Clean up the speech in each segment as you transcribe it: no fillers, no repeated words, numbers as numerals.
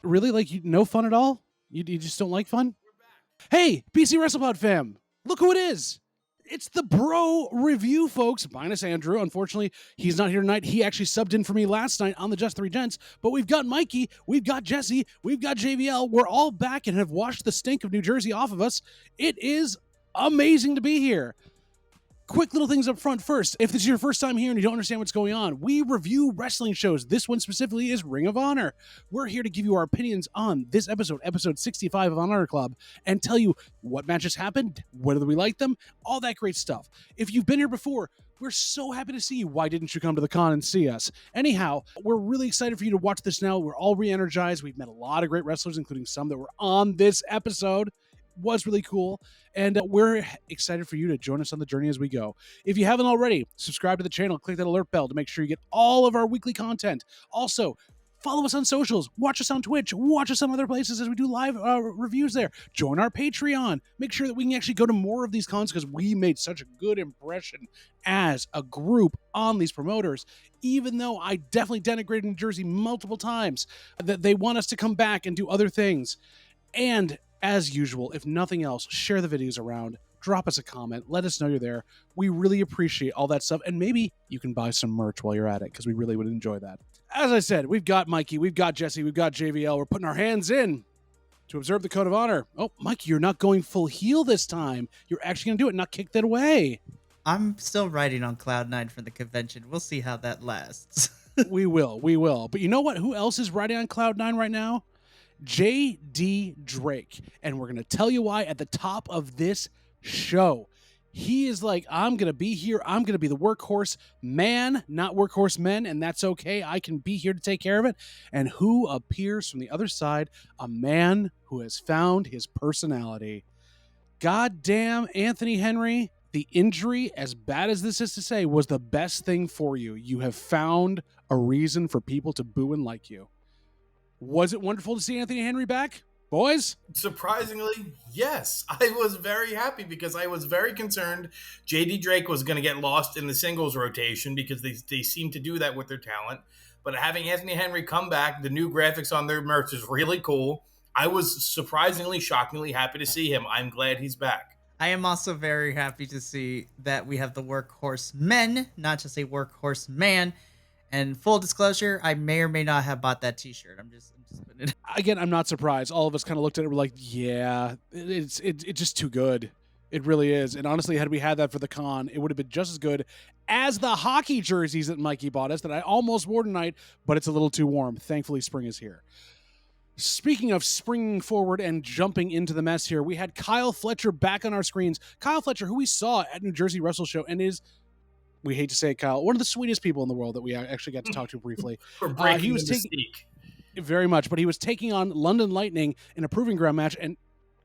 Really? Like, no fun at all? You just don't like fun? Hey, BC WrestlePod fam, look who it is. It's the Bro Review, folks, minus Andrew. Unfortunately, he's not here tonight. He actually subbed in for me last night on the Just Three Gents, but we've got Mikey, we've got Jesse, we've got JVL. We're all back and have washed the stink of New Jersey off of us. It is amazing to be here. Quick little things up front first. If this is your first time here and you don't understand what's going on, we review wrestling shows. This one specifically is Ring of Honor. We're here to give you our opinions on this episode 65 of Honor Club, and tell you what matches happened, whether we like them, all that great stuff. If you've been here before, we're so happy to see you. Why didn't you come to the con and see us? Anyhow, we're really excited for you to watch this now. We're all re-energized. We've met a lot of great wrestlers, including some that were on this episode. Was really cool, and we're excited for you to join us on the journey as we go. If you haven't already, subscribe to the channel, click that alert bell to make sure you get all of our weekly content. Also, follow us on socials, watch us on Twitch, watch us on other places as we do live reviews there. Join our Patreon. Make sure that we can actually go to more of these cons because we made such a good impression as a group on these promoters, even though I definitely denigrated New Jersey multiple times, that they want us to come back and do other things. And as usual, if nothing else, share the videos around, drop us a comment, let us know you're there. We really appreciate all that stuff, and maybe you can buy some merch while you're at it, because we really would enjoy that. As I said, we've got Mikey, we've got Jesse, we've got JVL. We're putting our hands in to observe the Code of Honor. Oh, Mikey, you're not going full heel this time. You're actually going to do it, not kick that away. I'm still riding on Cloud 9 for the convention. We'll see how that lasts. We will. But you know what? Who else is riding on Cloud 9 right now? J.D. Drake, and we're going to tell you why at the top of this show. He is like, I'm going to be here. I'm going to be the workhorse man, not workhorse men, and that's okay. I can be here to take care of it. And who appears from the other side? A man who has found his personality. Goddamn, Anthony Henry, the injury, as bad as this is to say, was the best thing for you. You have found a reason for people to boo and like you. Was it wonderful to see Anthony Henry back, boys? Surprisingly, yes. I was very happy because I was very concerned J.D. Drake was going to get lost in the singles rotation because they seem to do that with their talent. But having Anthony Henry come back, the new graphics on their merch is really cool. I was surprisingly, shockingly happy to see him. I'm glad he's back. I am also very happy to see that we have the workhorse men, not just a workhorse man. And full disclosure, I may or may not have bought that t-shirt. I'm just putting it. Again, I'm not surprised. All of us kind of looked at it and were like, yeah, it's just too good. It really is. And honestly, had we had that for the con, it would have been just as good as the hockey jerseys that Mikey bought us that I almost wore tonight, but it's a little too warm. Thankfully, spring is here. Speaking of springing forward and jumping into the mess here, we had Kyle Fletcher back on our screens. Kyle Fletcher, who we saw at New Jersey Wrestle Show and is, we hate to say it, Kyle, one of the sweetest people in the world that we actually got to talk to briefly. He was mystique. Very much, but he was taking on London Lightning in a proving ground match. And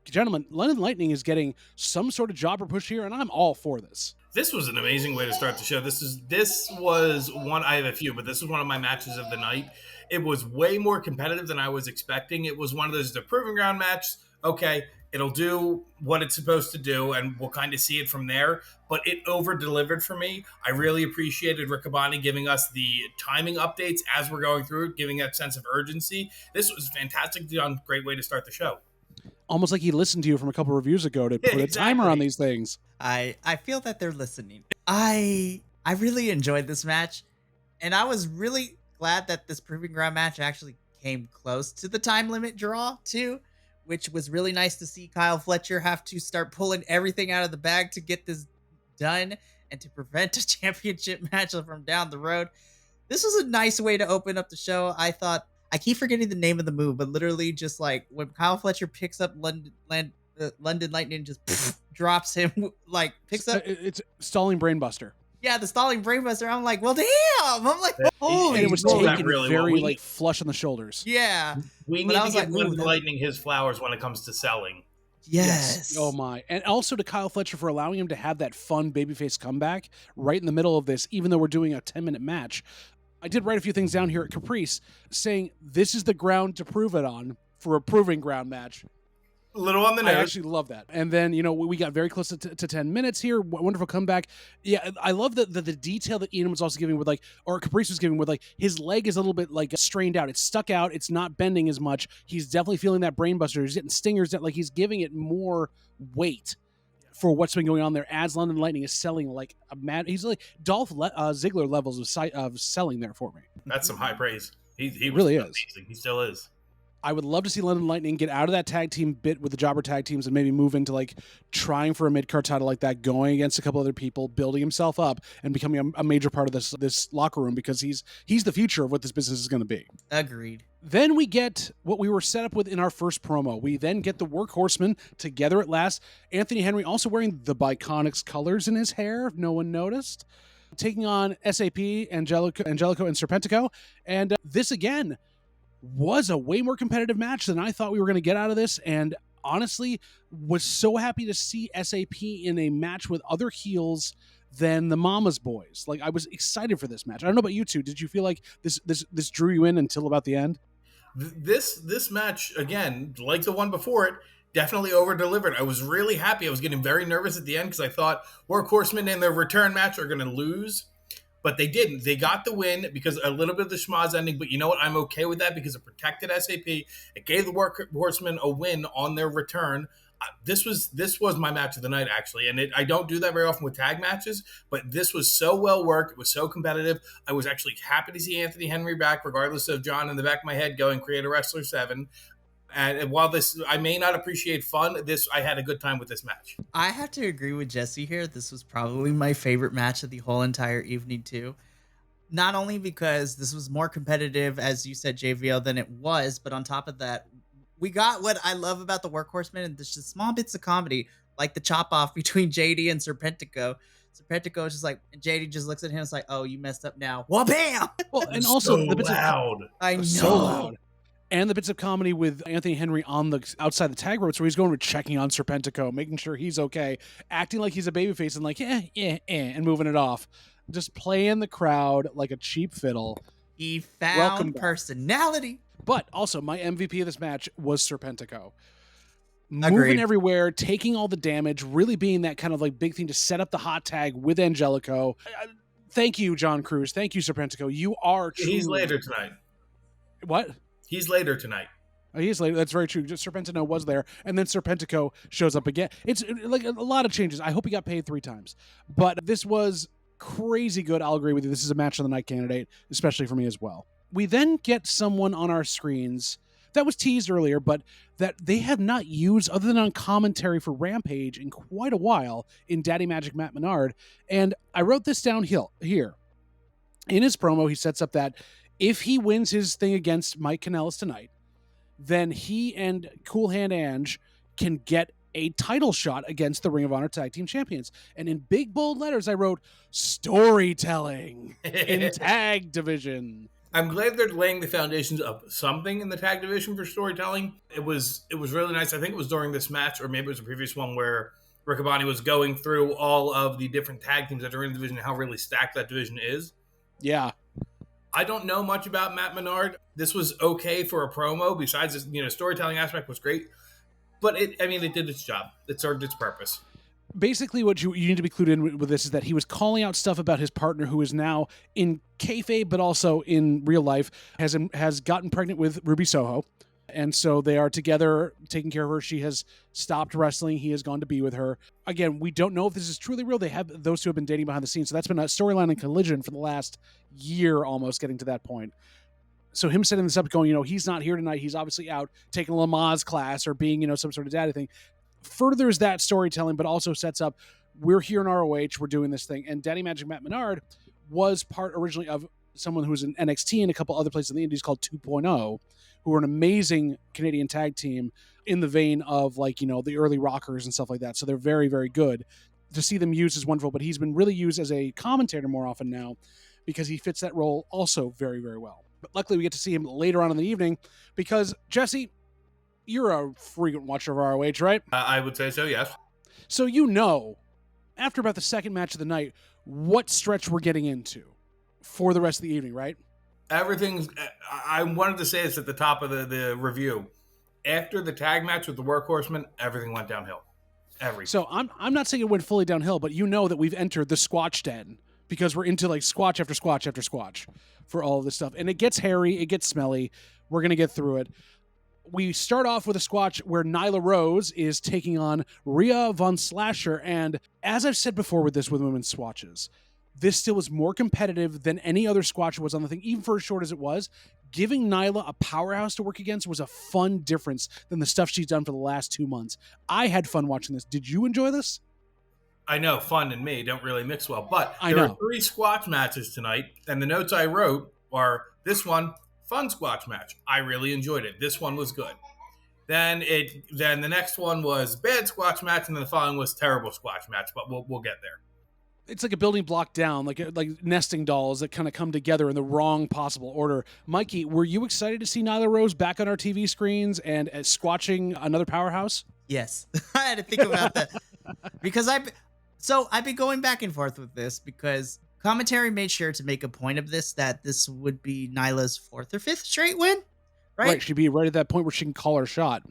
gentlemen, London Lightning is getting some sort of jobber push here, and I'm all for this. This was an amazing way to start the show. This was one, I have a few, but this was one of my matches of the night. It was way more competitive than I was expecting. It was one of those, the proving ground match. Okay, it'll do what it's supposed to do, and we'll kind of see it from there. But it over-delivered for me. I really appreciated Riccaboni giving us the timing updates as we're going through it, giving that sense of urgency. This was fantastic. Great way to start the show. Almost like he listened to you from a couple reviews ago to put a timer on these things. I feel that they're listening. I really enjoyed this match, and I was really glad that this proving ground match actually came close to the time limit draw, too, which was really nice to see Kyle Fletcher have to start pulling everything out of the bag to get this done and to prevent a championship match from down the road. This was a nice way to open up the show. I thought, I keep forgetting the name of the move, but literally just like when Kyle Fletcher picks up London Lightning, just drops him, like picks up. It's stalling brainbuster. Yeah, the stalling brainbuster. I'm like, well, damn. I'm like, holy. And it was taken really very well. Like flush on the shoulders. Yeah. We need to give London Lightning his flowers when it comes to selling. Yes. Oh my. And also to Kyle Fletcher for allowing him to have that fun babyface comeback right in the middle of this, even though we're doing a 10-minute match. I did write a few things down here at Caprice saying this is the ground to prove it on for a proving ground match. A little on the I nose. actually love that. And then, we got very close to 10 minutes here. Wonderful comeback. Yeah, I love the detail that Ian was also giving with or Caprice was giving with his leg is a little bit strained out. It's stuck out. It's not bending as much. He's definitely feeling that brain buster. He's getting stingers that he's giving it more weight for what's been going on there as London Lightning is selling like a mad. He's like Dolph Ziggler levels of selling there for me. That's some high praise. He really is. Amazing. He still is. I would love to see London Lightning get out of that tag team bit with the jobber tag teams and maybe move into trying for a mid-card title like that, going against a couple other people, building himself up and becoming a major part of this locker room, because he's the future of what this business is going to be. Agreed. Then we get what we were set up with in our first promo. We then get the Work Horsemen together at last. Anthony Henry also wearing the Bi-Conics colors in his hair, if no one noticed. Taking on SAP, Angelo, and Serpentico. And this, again, was a way more competitive match than I thought we were going to get out of this, and honestly was so happy to see SAP in a match with other heels than the Mama's Boys. I was excited for this match. I don't know about you two. Did you feel like this drew you in until about the end? This match, again, like the one before it, definitely over-delivered. I was really happy. I was getting very nervous at the end because I thought Workhorsemen in their return match are going to lose. But they didn't. They got the win because a little bit of the schmoz ending. But you know what? I'm okay with that because it protected SAP. It gave the Workhorsemen a win on their return. This was my match of the night, actually. And I don't do that very often with tag matches. But this was so well worked. It was so competitive. I was actually happy to see Anthony Henry back, regardless of John in the back of my head going Create a Wrestler 7. And while I may not appreciate fun, I had a good time with this match. I have to agree with Jesse here. This was probably my favorite match of the whole entire evening too. Not only because this was more competitive, as you said, JVL, than it was, but on top of that, we got what I love about the Workhorsemen, and there's just small bits of comedy, like the chop off between JD and Serpentico. Serpentico is just JD just looks at him and is like, "Oh, you messed up now." Well, bam! Well, and also so the bits loud. I know. So loud. And the bits of comedy with Anthony Henry on the outside the tag ropes, where he's going to checking on Serpentico, making sure he's okay, acting like he's a babyface and and moving it off, just playing the crowd like a cheap fiddle. He found personality. But also, my MVP of this match was Serpentico. Agreed. Moving everywhere, taking all the damage, really being that kind of big thing to set up the hot tag with Angelico. Thank you, John Cruz. Thank you, Serpentico. You are true. He's later tonight. What? He's later tonight. Oh, he is later. That's very true. Just Serpentico was there, and then Serpentico shows up again. It's like a lot of changes. I hope he got paid 3 times. But this was crazy good. I'll agree with you. This is a match of the night candidate, especially for me as well. We then get someone on our screens that was teased earlier, but that they have not used other than on commentary for Rampage in quite a while in Daddy Magic Matt Menard. And I wrote this down here. In his promo, he sets up that if he wins his thing against Mike Kanellis tonight, then he and Cool Hand Ange can get a title shot against the Ring of Honor Tag Team Champions. And in big, bold letters, I wrote, storytelling in tag division. I'm glad they're laying the foundations of something in the tag division for storytelling. It was really nice. I think it was during this match, or maybe it was a previous one, where Riccaboni was going through all of the different tag teams that are in the division and how really stacked that division is. Yeah. I don't know much about Matt Menard. This was okay for a promo. Besides this, storytelling aspect was great. But it did its job. It served its purpose. Basically, what you need to be clued in with this is that he was calling out stuff about his partner, who is now in kayfabe, but also in real life, has gotten pregnant with Ruby Soho. And so they are together taking care of her. She has stopped wrestling. He has gone to be with her. Again, we don't know if this is truly real. Those two have been dating behind the scenes. So that's been a storyline and collision for the last year almost, getting to that point. So him setting this up going, he's not here tonight. He's obviously out taking a Lamaze class or being, some sort of daddy thing. Furthers that storytelling, but also sets up, we're here in ROH, we're doing this thing. And Daddy Magic Matt Menard was part originally of someone who was in NXT and a couple other places in the Indies called 2.0, who are an amazing Canadian tag team in the vein of the early Rockers and stuff like that. So they're very, very good. To see them used is wonderful, but he's been really used as a commentator more often now because he fits that role also very, very well. But luckily we get to see him later on in the evening because, Jesse, you're a frequent watcher of ROH, right? I would say so, yes. So after about the second match of the night, what stretch we're getting into for the rest of the evening, right? I wanted to say this at the top of the review. After the tag match with the Horsemen, everything went downhill. Everything. So I'm not saying it went fully downhill, but you know that we've entered the Squatch den because we're into like Squatch after Squatch after Squatch for all of this stuff. And it gets hairy, it gets smelly. We're going to get through it. We start off with a Squatch where Nyla Rose is taking on Rhea von Slasher. And as I've said before with women's Squatches, this still was more competitive than any other Squatch was on the thing, even for as short as it was. Giving Nyla a powerhouse to work against was a fun difference than the stuff she's done for the last 2 months. I had fun watching this. Did you enjoy this? I know fun and me don't really mix well, but I there know. are 3 Squatch matches tonight, and the notes I wrote are this one, fun Squatch match. I really enjoyed it. This one was good. Then the next one was bad Squatch match, and then the following was terrible Squatch match, but we'll get there. It's like a building block down, like nesting dolls that kind of come together in the wrong possible order. Mikey, were you excited to see Nyla Rose back on our TV screens and squatching another powerhouse? Yes. I had to think about that because I've been going back and forth with this because commentary made sure to make a point of this, that this would be Nyla's 4th or 5th straight win, right? She'd be right at that point where she can call her shot.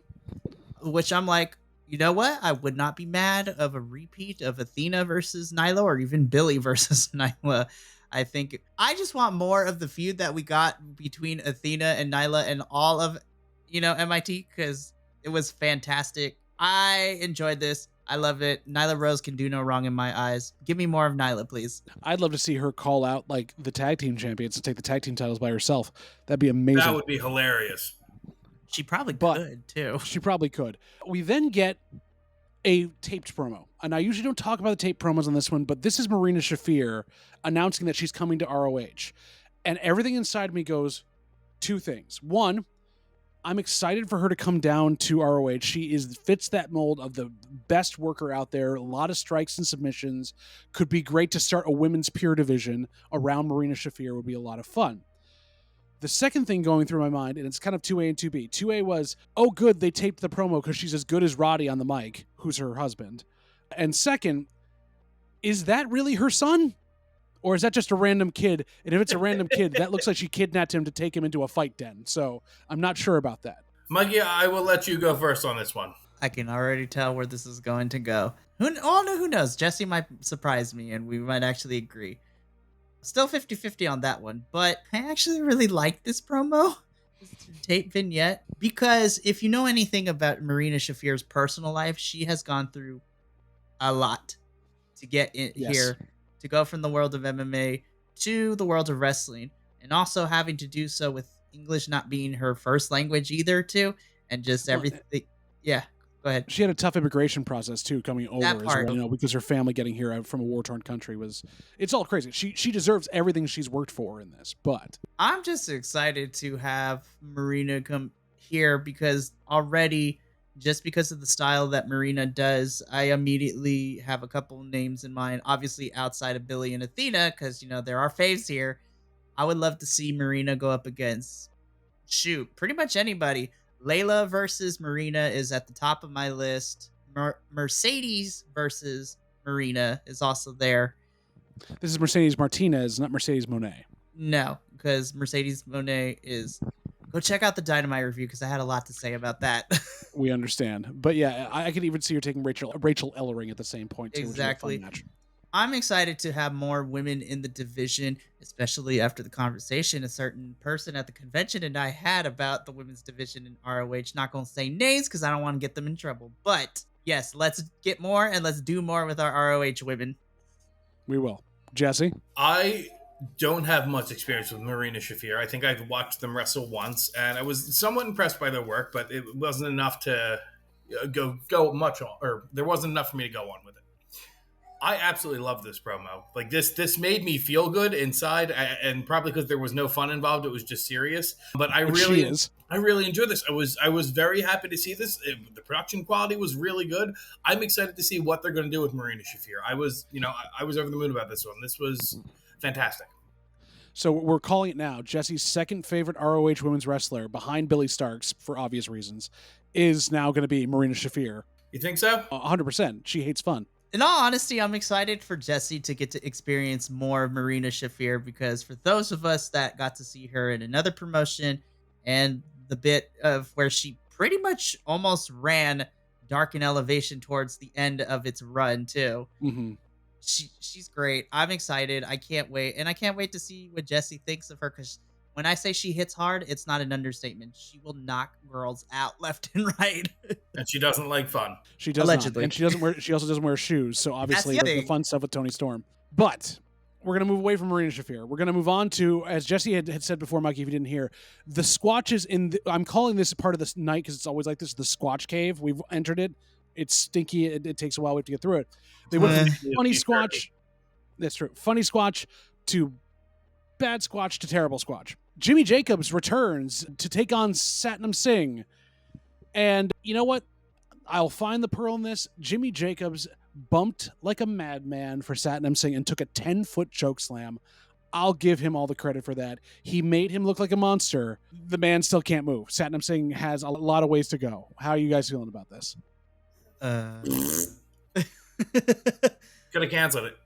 Which I'm like, you know what? I would not be mad of a repeat of Athena versus Nyla or even Billy versus Nyla. I think I just want more of the feud that we got between Athena and Nyla and all of, MIT, because it was fantastic. I enjoyed this. I love it. Nyla Rose can do no wrong in my eyes. Give me more of Nyla, please. I'd love to see her call out like the tag team champions and take the tag team titles by herself. That'd be amazing. That would be hilarious. She probably could, too. She probably could. We then get a taped promo. And I usually don't talk about the taped promos on this one, but this is Marina Shaffir announcing that she's coming to ROH. And everything inside me goes 2 things. 1, I'm excited for her to come down to ROH. She fits that mold of the best worker out there. A lot of strikes and submissions. Could be great to start a women's pure division around Marina Shaffir. Would be a lot of fun. The second thing going through my mind, and it's kind of 2A and 2B. 2A was, oh good, they taped the promo because she's as good as Roddy on the mic, who's her husband. And second, is that really her son? Or is that just a random kid? And if it's a random kid, that looks like she kidnapped him to take him into a fight den. So I'm not sure about that. Mikey, I will let you go first on this one. I can already tell where this is going to go. Who knows? Jesse might surprise me and we might actually agree. Still 50-50 on that one, but I actually really like this promo, this tape vignette, because if you know anything about Marina Shaffir's personal life, she has gone through a lot to get in here, to go from the world of MMA to the world of wrestling, and also having to do so with English not being her first language either, too, and just everything. Yeah. Go ahead. She had a tough immigration process too, coming over That part. as well, because her family getting here out from a war-torn country it's all crazy. She deserves everything she's worked for in this, but I'm just excited to have Marina come here because already, just because of the style that Marina does, I immediately have a couple names in mind, obviously outside of Billy and Athena, because, there are faves here. I would love to see Marina go up against, pretty much anybody. Layla versus Marina is at the top of my list. Mercedes versus Marina is also there. This is Mercedes Martinez, not Mercedes Moné. No, because Mercedes Moné is... Go check out the Dynamite review because I had a lot to say about that. We understand. But yeah, I could even see her taking Rachel Ellering at the same point too. Exactly. Which is a fun match. I'm excited to have more women in the division, especially after the conversation a certain person at the convention and I had about the women's division in ROH. Not going to say names because I don't want to get them in trouble. But yes, let's get more and let's do more with our ROH women. We will. Jesse? I don't have much experience with Marina Shaffir. I think I've watched them wrestle once, and I was somewhat impressed by their work, but it wasn't enough to go much on, or there wasn't enough for me to go on with it. I absolutely love this promo. Like this made me feel good inside, and probably because there was no fun involved, it was just serious. But I really enjoyed this. I was very happy to see this. The production quality was really good. I'm excited to see what they're going to do with Marina Shaffir. I was over the moon about this one. This was fantastic. So we're calling it now. Jesse's second favorite ROH women's wrestler, behind Billy Starks for obvious reasons, is now going to be Marina Shaffir. You think so? 100%. She hates fun. In all honesty, I'm excited for Jesse to get to experience more of Marina Shaffir because for those of us that got to see her in another promotion and the bit of where she pretty much almost ran Dark and Elevation towards the end of its run too. Mm-hmm. She's great. I'm excited. I can't wait. And I can't wait to see what Jesse thinks of her, because when I say she hits hard, it's not an understatement. She will knock girls out left and right. And she doesn't like fun. She does Allegedly. not. And she doesn't wear. She also doesn't wear shoes. So obviously, the the thing. fun stuff with Toni Storm. But we're gonna move away from Marina Shaffir. We're gonna move on to, as Jesse had said before, Mikey, if you didn't hear, the Squatches in. I'm calling this part of this night because it's always like this. The Squatch Cave. We've entered it. It's stinky. It takes a while. We have to get through it. They went from funny Squatch. That's true. Funny Squatch to bad Squatch to terrible Squatch. Jimmy Jacobs returns to take on Satnam Singh. And you know what? I'll find the pearl in this. Jimmy Jacobs bumped like a madman for Satnam Singh and took a 10-foot choke slam. I'll give him all the credit for that. He made him look like a monster. The man still can't move. Satnam Singh has a lot of ways to go. How are you guys feeling about this? Could have canceled it.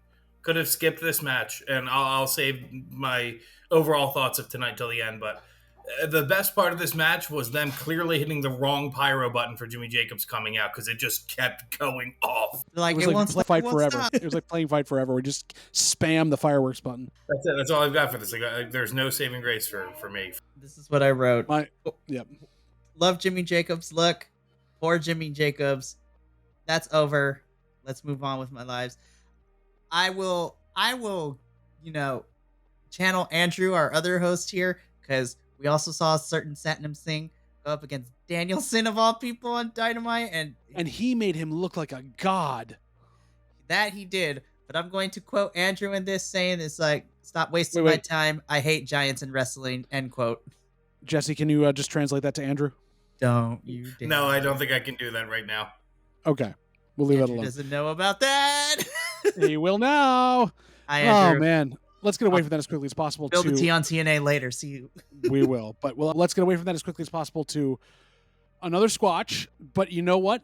Could have skipped this match, and I'll save my overall thoughts of tonight till the end. But the best part of this match was them clearly hitting the wrong pyro button for Jimmy Jacobs coming out, because it just kept going off. Like, It was like Fight Forever. It was like playing Fight Forever. We just spam the fireworks button. That's it. That's all I've got for this. Like, there's no saving grace for me. This is what I wrote. Yep. Love Jimmy Jacobs. Look, poor Jimmy Jacobs. That's over. Let's move on with my lives. I will, channel Andrew, our other host here, because we also saw a certain Satnam Singh go up against Danielson of all people on Dynamite, And he made him look like a god. that he did. But I'm going to quote Andrew in this, saying it's like, stop wasting my time. I hate giants in wrestling, end quote. Jesse, can you just translate that to Andrew? Don't you dare. No, I don't think I can do that right now. Okay. We'll leave Andrew that alone. doesn't know about that. He will now. Hi, Andrew. Oh, man. Let's get away from that as quickly as possible. Build the T on TNA later. See you. We will. But let's get away from that as quickly as possible to another Squatch. But you know what?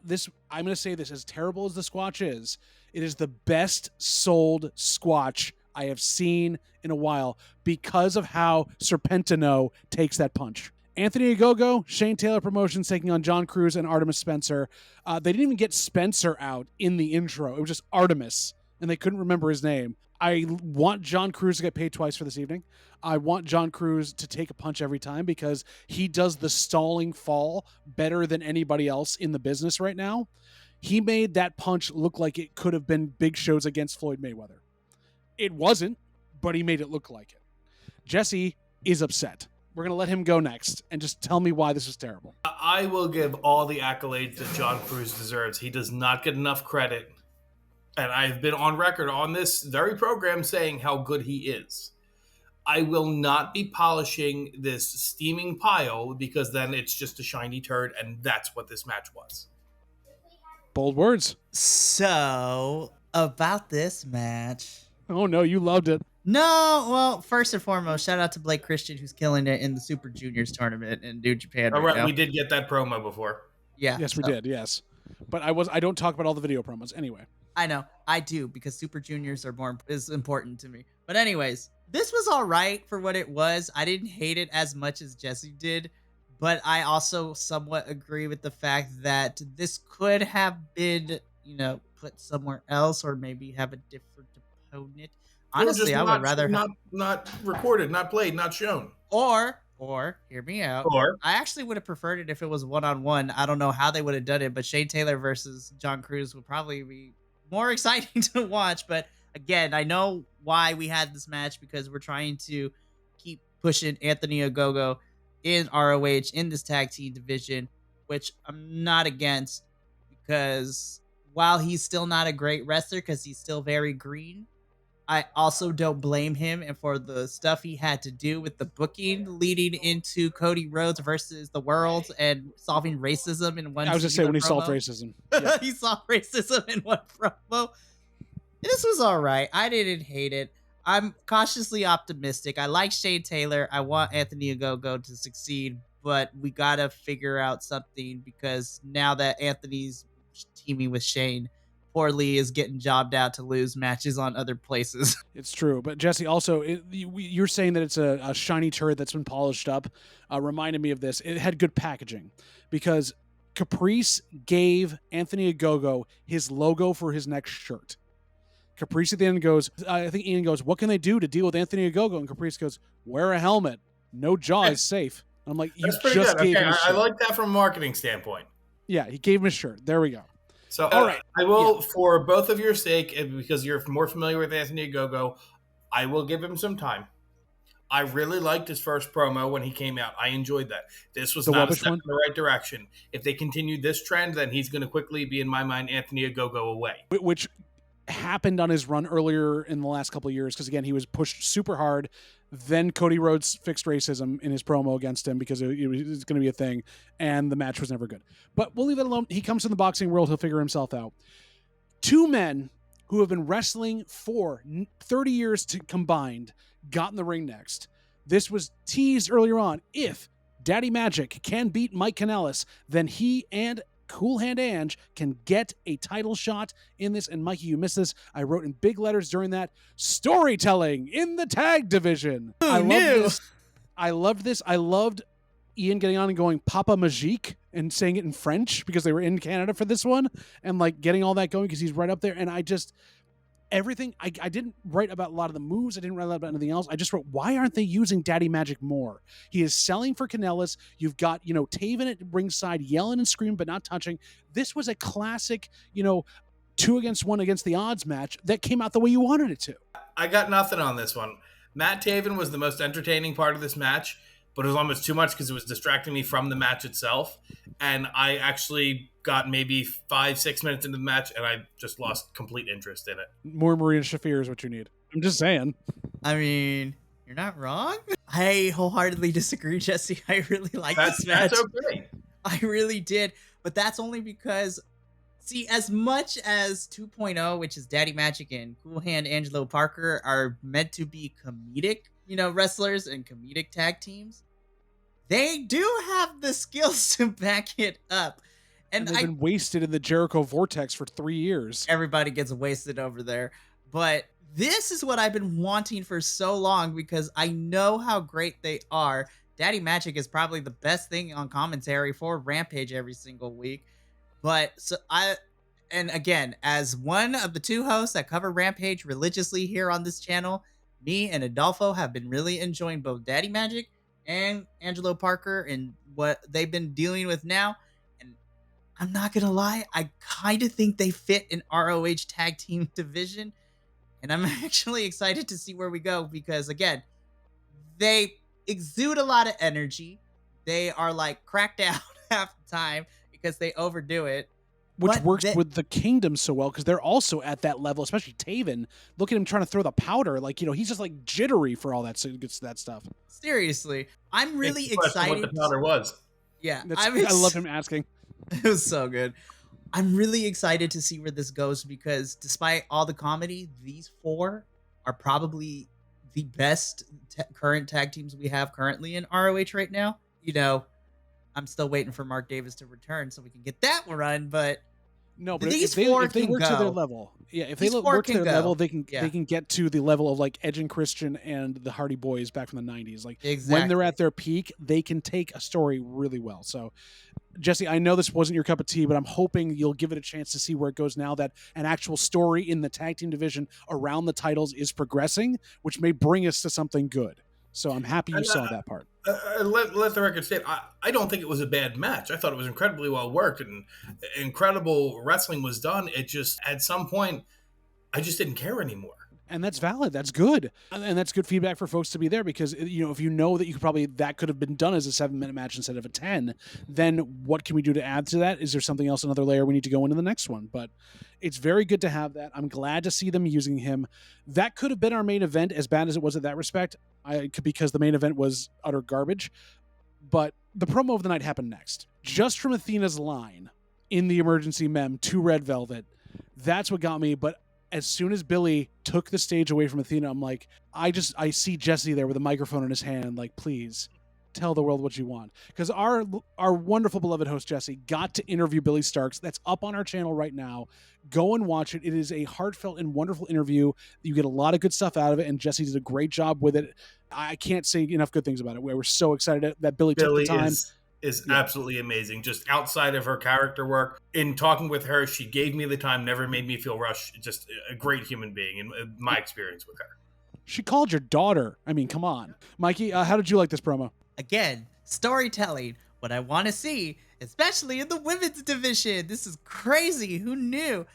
I'm going to say this. As terrible as the Squatch is, it is the best sold Squatch I have seen in a while because of how Serpentino takes that punch. Anthony Ogogo, Shane Taylor Promotions taking on John Cruz and Artemis Spencer. They didn't even get Spencer out in the intro. It was just Artemis, and they couldn't remember his name. I want John Cruz to get paid twice for this evening. I want John Cruz to take a punch every time because he does the stalling fall better than anybody else in the business right now. He made that punch look like it could have been Big Show's against Floyd Mayweather. It wasn't, but he made it look like it. Jesse is upset. We're going to let him go next and just tell me why this is terrible. I will give all the accolades that John Cruz deserves. He does not get enough credit. And I've been on record on this very program saying how good he is. I will not be polishing this steaming pile because then it's just a shiny turd, and that's what this match was. Bold words. So, about this match. Oh, no, you loved it. No, well, first and foremost, shout out to Blake Christian, who's killing it in the Super Juniors tournament in New Japan. All right right, now. we did get that promo before. Yeah. Yes, we did. Yes. But I don't talk about all the video promos anyway. I know. I do, because Super Juniors is important to me. But anyways, this was all right for what it was. I didn't hate it as much as Jesse did, but I also somewhat agree with the fact that this could have been, put somewhere else or maybe have a different opponent. Honestly, I would rather not recorded, not played, not shown. Or hear me out. Or I actually would have preferred it if it was one-on-one. I don't know how they would have done it, but Shane Taylor versus John Cruz would probably be more exciting to watch. But again, I know why we had this match, because we're trying to keep pushing Anthony Ogogo in ROH in this tag team division, which I'm not against, because while he's still not a great wrestler because he's still very green, I also don't blame him and for the stuff he had to do with the booking leading into Cody Rhodes versus the World and solving racism in one. I was just saying when he solved racism. Yeah. He solved racism in one promo. This was all right. I didn't hate it. I'm cautiously optimistic. I like Shane Taylor. I want Anthony Ogogo to succeed, but we got to figure out something, because now that Anthony's teaming with Shane poor Lee is getting jobbed out to lose matches on other places. It's true. But Jesse, also, you're saying that it's a shiny turd that's been polished up. Reminded me of this. It had good packaging because Caprice gave Anthony Ogogo his logo for his next shirt. Caprice at the end goes, I think Ian goes, what can they do to deal with Anthony Ogogo? And Caprice goes, wear a helmet. No jaw is safe. And I'm like, you That's pretty just good. gave Okay, him a I shirt. like that from a marketing standpoint. Yeah, he gave him a shirt. There we go. So, All right. I will, for both of your sake, and because you're more familiar with Anthony Ogogo, I will give him some time. I really liked his first promo when he came out. I enjoyed that. This was The not a Webbish step one? in the right direction. If they continue this trend, then he's going to quickly be, in my mind, Anthony Ogogo away. Which happened on his run earlier in the last couple of years because, again, he was pushed super hard. Then Cody Rhodes fixed racism in his promo against him because it was going to be a thing, and the match was never good. But we'll leave that alone. He comes to the boxing world. He'll figure himself out. Two men who have been wrestling for 30 years combined got in the ring next. This was teased earlier on. If Daddy Magic can beat Mike Kanellis, then he and Cool Hand Ange can get a title shot in this. And Mikey, you missed this. I wrote in big letters during that, storytelling in the tag division. I loved this. I loved Ian getting on and going Papa Magique and saying it in French because they were in Canada for this one and like getting all that going because he's right up there. And I just, everything, I didn't write about a lot of the moves. I didn't write about anything else. I just wrote, why aren't they using Daddy Magic more? He is selling for Kanellis. You've got, Taven at ringside yelling and screaming, but not touching. This was a classic, 2 against 1 against the odds match that came out the way you wanted it to. I got nothing on this one. Matt Taven was the most entertaining part of this match, but it was almost too much because it was distracting me from the match itself. And I actually got maybe 5-6 minutes into the match, and I just lost complete interest in it. More Marina Shaffir is what you need. I'm just saying. I mean, you're not wrong. I wholeheartedly disagree, Jesse. I really like this match. That's okay. I really did. But that's only because, see, as much as 2.0, which is Daddy Magic and Cool Hand Angelo Parker, are meant to be comedic, wrestlers and comedic tag teams, they do have the skills to back it up. And they've been wasted in the Jericho Vortex for 3 years. Everybody gets wasted over there. But this is what I've been wanting for so long because I know how great they are. Daddy Magic is probably the best thing on commentary for Rampage every single week. But and again, as one of the 2 hosts that cover Rampage religiously here on this channel, me and Adolfo have been really enjoying both Daddy Magic and Angelo Parker and what they've been dealing with now. And I'm not going to lie, I kind of think they fit an ROH tag team division. And I'm actually excited to see where we go because, again, they exude a lot of energy. They are like cracked out half the time because they overdo it. Which works with the Kingdom so well because they're also at that level, especially Taven. Look at him trying to throw the powder. Like, he's just like jittery for all that stuff. Seriously. I'm really excited. What the powder was. Yeah. I love him asking. It was so good. I'm really excited to see where this goes because despite all the comedy, these 4 are probably the best current tag teams we have currently in ROH right now. I'm still waiting for Mark Davis to return so we can get that run, but no, but these if they work to their level, if they work to their level, they can get to the level of like Edge and Christian and the Hardy Boys back from the 90s. Like when they're at their peak, they can take a story really well. So, Jesse, I know this wasn't your cup of tea, but I'm hoping you'll give it a chance to see where it goes now that an actual story in the tag team division around the titles is progressing, which may bring us to something good. So I'm happy you saw that part. Let the record state, I don't think it was a bad match. I thought it was incredibly well worked and incredible wrestling was done. It just, at some point, I just didn't care anymore. And that's valid. That's good. And that's good feedback for folks to be there because, if you know that that could have been done as a 7-minute match instead of a 10, then what can we do to add to that? Is there something else, another layer we need to go into the next one? But it's very good to have that. I'm glad to see them using him. That could have been our main event, as bad as it was in that respect, because the main event was utter garbage. But the promo of the night happened next. Just from Athena's line in the emergency mem to Red Velvet, that's what got me. But as soon as Billy took the stage away from Athena, I'm like, I see Jesse there with a microphone in his hand, like, please tell the world what you want. Because our wonderful beloved host Jesse got to interview Billy Starks. That's up on our channel right now. Go and watch it. It is a heartfelt and wonderful interview. You get a lot of good stuff out of it, and Jesse did a great job with it. I can't say enough good things about it. We were so excited that Billy took the time. Is absolutely amazing. Just outside of her character work, in talking with her, she gave me the time, never made me feel rushed. Just a great human being in my experience with her. She called your daughter. I mean, come on. Mikey, how did you like this promo? Again, storytelling. What I want to see, especially in the women's division. This is crazy. Who knew?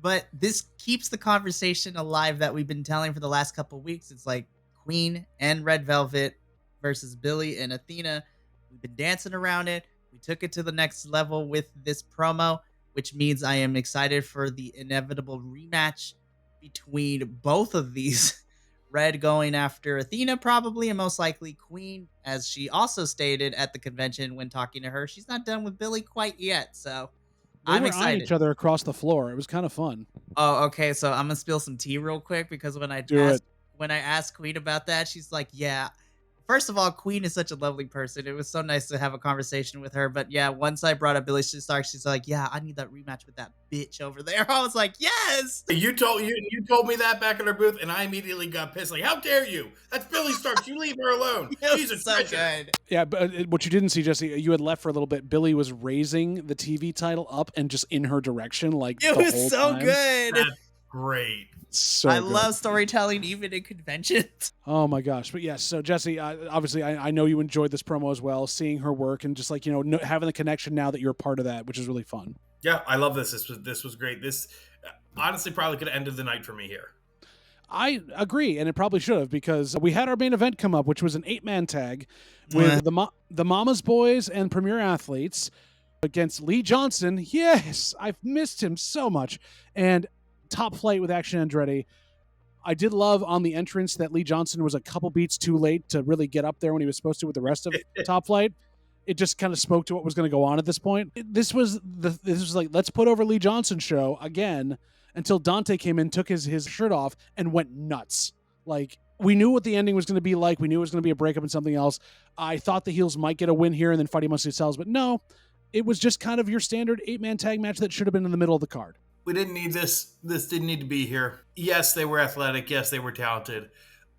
But this keeps the conversation alive that we've been telling for the last couple of weeks. It's like Queen and Red Velvet versus Billy and Athena. We've been dancing around it. We took it to the next level with this promo, which means I am excited for the inevitable rematch between both of these. Red going after Athena probably, and most likely Queen, as she also stated at the convention when talking to her. She's not done with Billy quite yet, so I'm excited. Eyeing each other across the floor. It was kind of fun. Oh, okay, so I'm going to spill some tea real quick, because when I asked Queen about that, she's like, yeah. First of all, Queen is such a lovely person. It was so nice to have a conversation with her. But yeah, once I brought up Billy Starks, she's like, yeah, I need that rematch with that bitch over there. I was like, yes. You told me that back in our booth, and I immediately got pissed. Like, how dare you? That's Billy Starks. You leave her alone. She's a so good. Yeah, but what you didn't see, Jesse, you had left for a little bit. Billy was raising the TV title up and just in her direction, like it the was whole so time. good. That's great. So I good. love storytelling, even in conventions. Oh my gosh. But yes, so Jesse, obviously I know you enjoyed this promo as well, seeing her work and just like, having the connection now that you're a part of that, which is really fun. Yeah, I love this. This was great. This honestly probably could have ended the night for me here. I agree, and it probably should have, because we had our main event come up, which was an 8-man tag with the Mama's Boys and Premier Athletes against Lee Johnson. Yes, I've missed him so much. And Top Flight with Action Andretti. I did love on the entrance that Lee Johnson was a couple beats too late to really get up there when he was supposed to with the rest of Top Flight. It just kind of spoke to what was going to go on at this point. This was like, let's put over Lee Johnson's show again, until Dante came in, took his shirt off, and went nuts. Like, we knew what the ending was going to be like. We knew it was going to be a breakup and something else. I thought the heels might get a win here and then fight amongst themselves, but no. It was just kind of your standard 8-man tag match that should have been in the middle of the card. We didn't need this. This didn't need to be here. Yes, they were athletic. Yes, they were talented.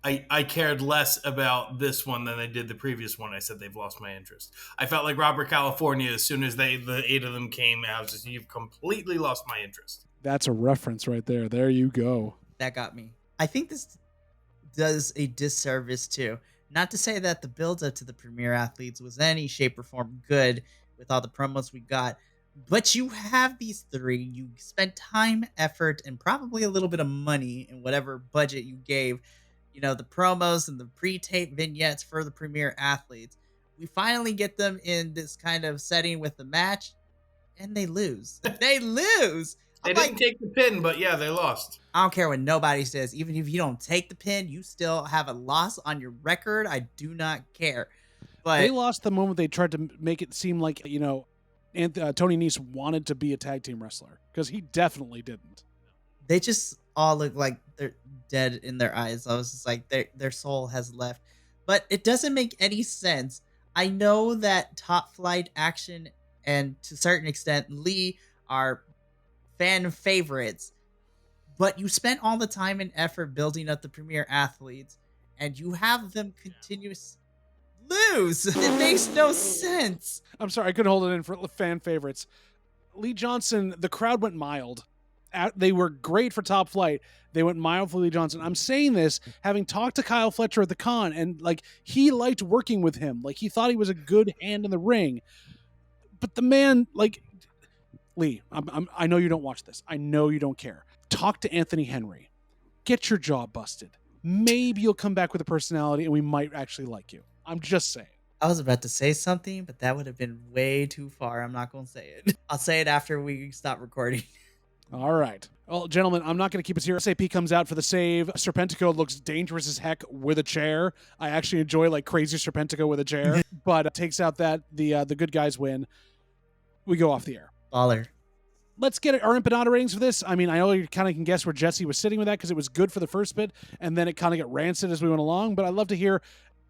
I cared less about this one than I did the previous one. I said they've lost my interest. I felt like Robert California as soon as the 8 of them came out. Just, you've completely lost my interest. That's a reference right there. There you go. That got me. I think this does a disservice too. Not to say that the build-up to the Premier Athletes was any shape or form good with all the promos we got, but you have these 3. You spent time, effort, and probably a little bit of money in whatever budget you gave, the promos and the pre-tape vignettes for the Premier Athletes. We finally get them in this kind of setting with the match, and they lose. They lose. They didn't take the pin, but yeah, they lost. I don't care what nobody says. Even if you don't take the pin, you still have a loss on your record. I do not care. But they lost the moment they tried to make it seem like, Tony Nese wanted to be a tag team wrestler, because he definitely didn't. They just all look like they're dead in their eyes. I was just like, their soul has left. But it doesn't make any sense. I know that Top Flight, Action, and to a certain extent Lee are fan favorites, but you spent all the time and effort building up the Premier Athletes, and you have them continuous lose. It makes no sense. I'm sorry, I couldn't hold it in for fan favorites. Lee Johnson, the crowd went mild. They were great for Top Flight. They went mild for Lee Johnson. I'm saying this having talked to Kyle Fletcher at the con, and he liked working with him. He thought he was a good hand in the ring. But the man, Lee, I know you don't watch this. I know you don't care. Talk to Anthony Henry. Get your jaw busted. Maybe you'll come back with a personality and we might actually like you. I'm just saying. I was about to say something, but that would have been way too far. I'm not going to say it. I'll say it after we stop recording. All right. Well, gentlemen, I'm not going to keep us here. SAP comes out for the save. Serpentico looks dangerous as heck with a chair. I actually enjoy crazy Serpentico with a chair, but takes out that the good guys win. We go off the air. Baller. Let's get our empanada ratings for this. I mean, I know you kind of can guess where Jesse was sitting with that, because it was good for the first bit, and then it kind of got rancid as we went along. But I'd love to hear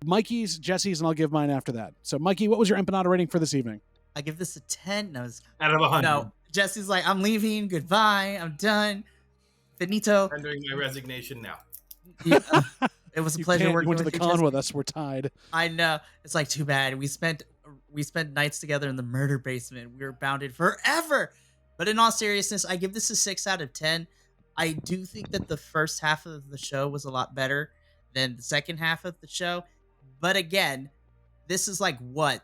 Mikey's, Jesse's, and I'll give mine after that. So, Mikey, what was your empanada rating for this evening? I give this a 10. No, Out of 100. no. Jesse's like, I'm leaving. Goodbye. I'm done. Finito. Rendering my resignation now. Yeah, it was a You pleasure can't working went to with the you, con Jesse. with us. We're tied. I know. It's like too bad. We spent nights together in the murder basement. We were bounded forever. But in all seriousness, I give this a 6 out of 10. I do think that the first half of the show was a lot better than the second half of the show. But again, this is like the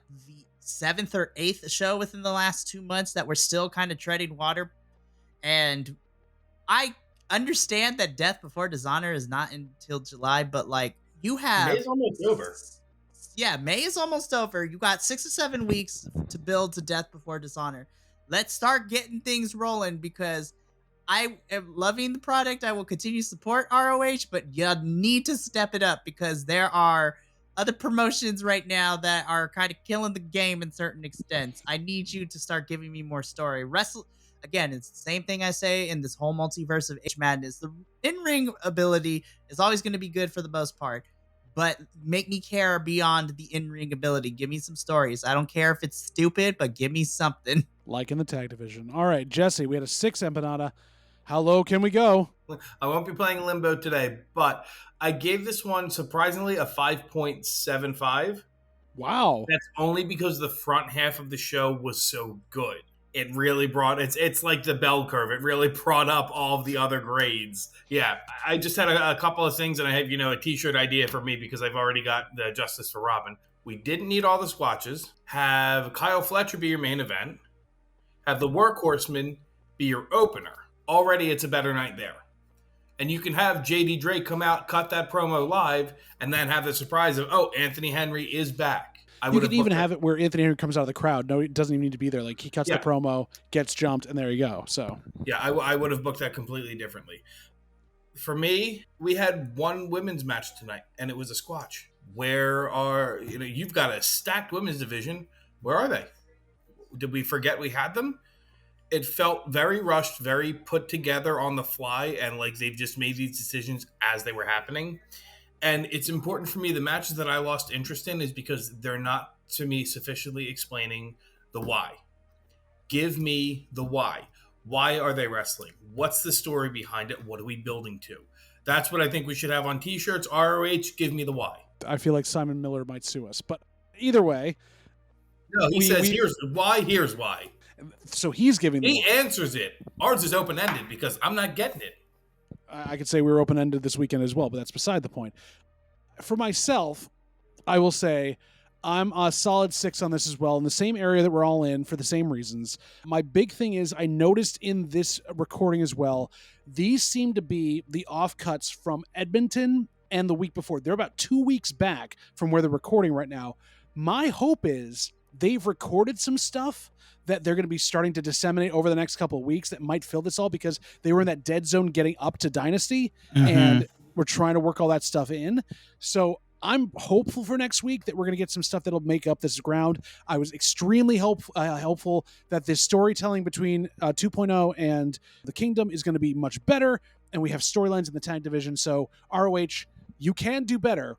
7th or 8th show within the last 2 months that we're still kind of treading water. And I understand that Death Before Dishonor is not until July, but like you have May's almost over. Yeah, May is almost over. You got 6 or 7 weeks to build to Death Before Dishonor. Let's start getting things rolling because I am loving the product. I will continue to support ROH, but you need to step it up because there are other promotions right now that are kind of killing the game in certain extents. I need you to start giving me more story. Again, it's the same thing I say in this whole multiverse of H Madness. The in-ring ability is always going to be good for the most part, but make me care beyond the in-ring ability. Give me some stories. I don't care if it's stupid, but give me something. Like in the tag division. All right, Jesse, we had a 6 empanada. How low can we go? I won't be playing Limbo today, but I gave this one surprisingly a 5.75. Wow. That's only because the front half of the show was so good. It really brought it's like the bell curve. It really brought up all of the other grades. Yeah, I just had a couple of things, and I have a t-shirt idea for me because I've already got the Justice for Robin. We didn't need all the Squatches. Have Kyle Fletcher be your main event. Have the Horsemen be your opener. Already, it's a better night there. And you can have JD Drake come out, cut that promo live, and then have the surprise of, Anthony Henry is back. You could even have it where Anthony Henry comes out of the crowd. No, he doesn't even need to be there. Like, he cuts the promo, gets jumped, and there you go. So yeah, I would have booked that completely differently. For me, we had one women's match tonight, and it was a Squatch. Where are, you've got a stacked women's division. Where are they? Did we forget we had them? It felt very rushed, very put together on the fly, and like they've just made these decisions as they were happening. And it's important for me, the matches that I lost interest in is because they're not, to me, sufficiently explaining the why. Give me the why. Why are they wrestling? What's the story behind it? What are we building to? That's what I think we should have on t-shirts. ROH, give me the why. I feel like Simon Miller might sue us. But either way. No, he says, here's why, here's why. So he's giving He answers it. Ours is open-ended because I'm not getting it. I could say we were open-ended this weekend as well, but that's beside the point. For myself, I will say I'm a solid 6 on this as well, in the same area that we're all in for the same reasons. My big thing is I noticed in this recording as well, these seem to be the offcuts from Edmonton and the week before. They're about 2 weeks back from where they're recording right now. My hope is they've recorded some stuff that they're going to be starting to disseminate over the next couple of weeks that might fill this all, because they were in that dead zone getting up to Dynasty, and we're trying to work all that stuff in. So I'm hopeful for next week that we're going to get some stuff that'll make up this ground. I was extremely helpful that this storytelling between 2.0 and the Kingdom is going to be much better, and we have storylines in the tag division. So ROH, you can do better.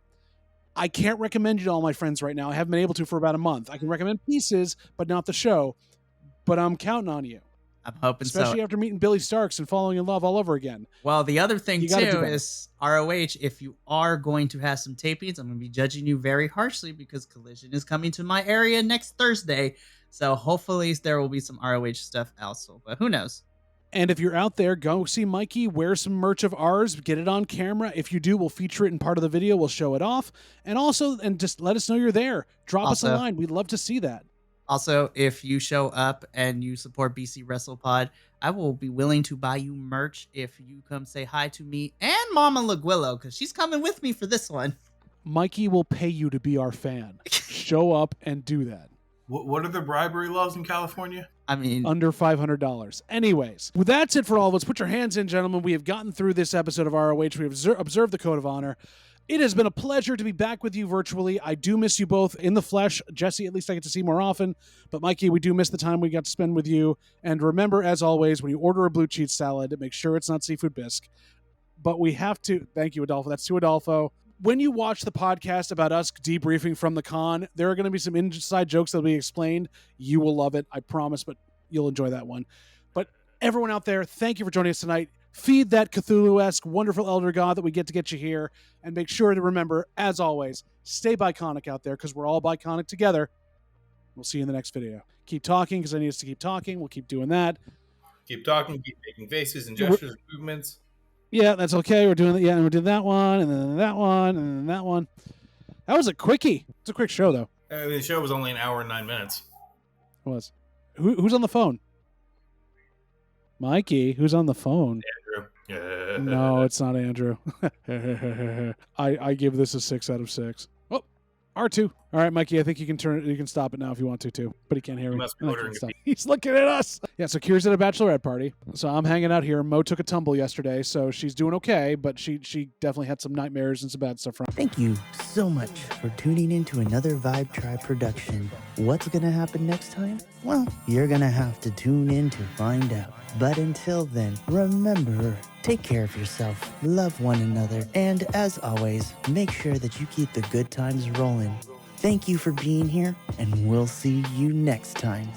I can't recommend you to all my friends right now. I haven't been able to for about a month. I can recommend pieces, but not the show. But I'm counting on you. I'm hoping Especially after meeting Billy Starks and falling in love all over again. Well, the other thing, too, is ROH, if you are going to have some tapings, I'm going to be judging you very harshly because Collision is coming to my area next Thursday. So hopefully there will be some ROH stuff also. But who knows? And if you're out there, go see Mikey, wear some merch of ours, get it on camera. If you do, we'll feature it in part of the video. We'll show it off. And also, just let us know you're there. Drop us a line. We'd love to see that. Also, if you show up and you support BC WrestlePod, I will be willing to buy you merch if you come say hi to me and Mama LaGuillo, because she's coming with me for this one. Mikey will pay you to be our fan. Show up and do that. What are the bribery laws in California? I mean, under $500. Anyways, well, that's it for all of us. Put your hands in, gentlemen. We have gotten through this episode of ROH. We have observed the Code of Honor. It has been a pleasure to be back with you virtually. I do miss you both in the flesh. Jesse, at least I get to see more often. But Mikey, we do miss the time we got to spend with you. And remember, as always, when you order a blue cheese salad, make sure it's not seafood bisque. But we have to, thank you, Adolfo. That's to Adolfo. when you watch the podcast about us debriefing from the con, there are going to be some inside jokes that will be explained. You will love it, I promise, but you'll enjoy that one. But everyone out there, thank you for joining us tonight. Feed that Cthulhu-esque wonderful elder god that we get you here, and make sure to remember, as always, stay Bi-Conic out there, because we're all Bi-Conic together. We'll see you in the next video. Keep talking, because I need us to keep talking. We'll keep doing that. Keep talking, keep making faces and gestures and movements. Yeah, that's okay. We're doing that. Yeah, and we're doing that one, and then that one, and then that one. That was a quickie. It's a quick show, though. The show was only an hour and 9 minutes. It was. Who's on the phone? Mikey, who's on the phone? Andrew. No, it's not Andrew. I give this a 6 out of 6. Oh, R2. All right, Mikey, I think you can stop it now if you want to too, but he can't hear me. Must be ordering a He's looking at us. Yeah, so Kira's at a bachelorette party, so I'm hanging out here. Mo took a tumble yesterday, so she's doing okay, but she definitely had some nightmares and some bad stuff from. Thank you so much for tuning in to another Vibe Tribe production. What's gonna happen next time? Well, you're gonna have to tune in to find out. But until then, remember, take care of yourself, love one another, and as always, make sure that you keep the good times rolling. Thank you for being here, and we'll see you next time.